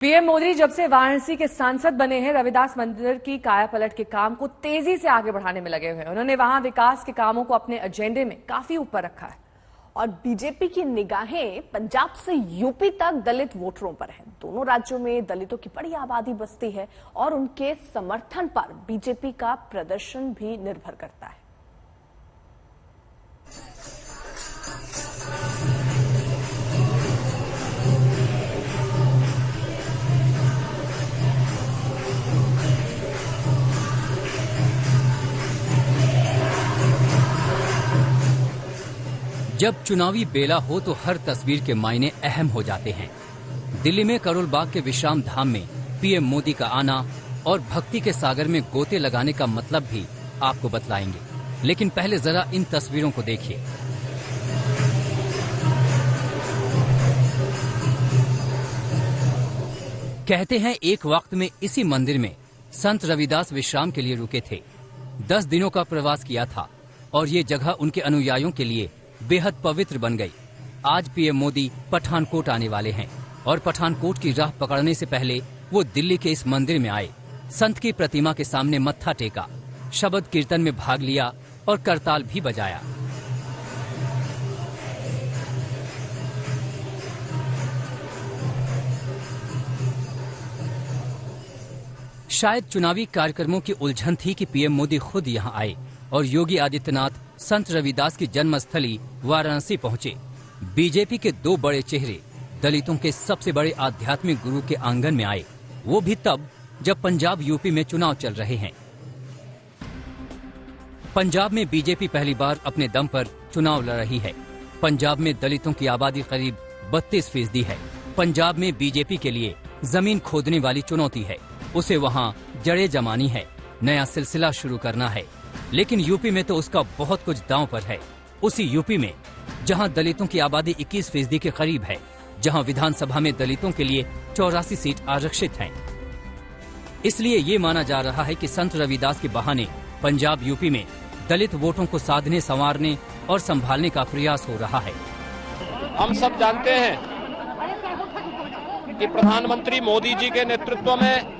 PM Modi जब से वाराणसी के सांसद बने हैं, रविदास मंदिर की कायापलट के काम को तेजी से आगे बढ़ाने में लगे हुए हैं। उन्होंने वहां विकास के कामों को अपने एजेंडे में काफी ऊपर रखा है। और बीजेपी की निगाहें पंजाब से यूपी तक दलित वोटरों पर है। दोनों राज्यों में दलितों की बड़ी आबादी बसती है और उनके समर्थन पर बीजेपी का प्रदर्शन भी निर्भर करता है। जब चुनावी बेला हो तो हर तस्वीर के मायने अहम हो जाते हैं। दिल्ली में करोल बाग के विश्राम धाम में पीएम मोदी का आना और भक्ति के सागर में गोते लगाने का मतलब भी आपको बतलाएंगे। लेकिन पहले जरा इन तस्वीरों को देखिए। कहते हैं एक वक्त में इसी मंदिर में संत रविदास विश्राम के लिए रुके थे। 10 दिनों का प्रवास किया था और ये जगह उनके अनुयायियों के लिए बेहद पवित्र बन गई। आज पीएम मोदी पठानकोट आने वाले हैं और पठानकोट की राह पकड़ने से पहले वो दिल्ली के इस मंदिर में आए, संत की प्रतिमा के सामने मत्था टेका, शब्द कीर्तन में भाग लिया और करताल भी बजाया। शायद चुनावी कार्यक्रमों की उलझन थी कि पीएम मोदी खुद यहां आए और योगी आदित्यनाथ संत रविदास की जन्मस्थली वाराणसी पहुंचे। बीजेपी के 2 बड़े चेहरे दलितों के सबसे बड़े आध्यात्मिक गुरु के आंगन में आए, वो भी तब जब पंजाब यूपी में चुनाव चल रहे हैं। पंजाब में बीजेपी पहली बार अपने दम पर चुनाव लड़ रही है। पंजाब में दलितों की आबादी करीब 32% है। पंजाब में बीजेपी के लिए जमीन खोदने वाली चुनौती है। उसे वहाँ जड़ें जमानी है, नया सिलसिला शुरू करना है। लेकिन यूपी में तो उसका बहुत कुछ दांव पर है। उसी यूपी में जहां दलितों की आबादी 21% के करीब है, जहां विधानसभा में दलितों के लिए 84 सीट आरक्षित हैं। इसलिए ये माना जा रहा है कि संत रविदास के बहाने पंजाब यूपी में दलित वोटों को साधने, संवारने और संभालने का प्रयास हो रहा है। हम सब जानते हैं कि प्रधानमंत्री मोदी जी के नेतृत्व में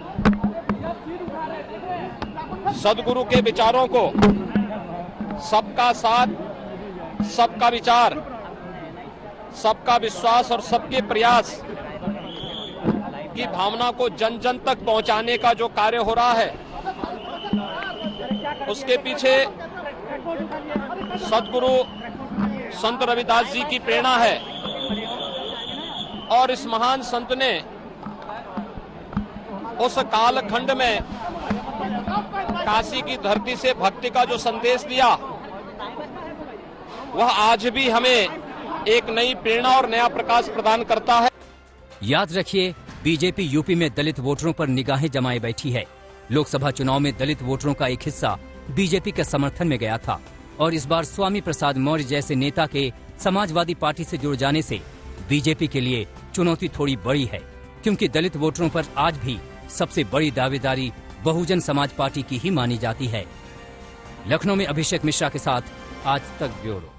सदगुरु के विचारों को सबका साथ, सबका विचार, सबका विश्वास और सबके प्रयास की भावना को जन जन तक पहुंचाने का जो कार्य हो रहा है, उसके पीछे सदगुरु संत रविदास जी की प्रेरणा है। और इस महान संत ने उस कालखंड में काशी की धरती से भक्ति का जो संदेश दिया, वह आज भी हमें एक नई प्रेरणा और नया प्रकाश प्रदान करता है। याद रखिए, बीजेपी यूपी में दलित वोटरों पर निगाहें जमाए बैठी है। लोकसभा चुनाव में दलित वोटरों का एक हिस्सा बीजेपी के समर्थन में गया था और इस बार स्वामी प्रसाद मौर्य जैसे नेता के समाजवादी पार्टी से जुड़ जाने से बीजेपी के लिए चुनौती थोड़ी बड़ी है, क्योंकि दलित वोटरों पर आज भी सबसे बड़ी दावेदारी बहुजन समाज पार्टी की ही मानी जाती है। लखनऊ में अभिषेक मिश्रा के साथ आज तक ब्यूरो।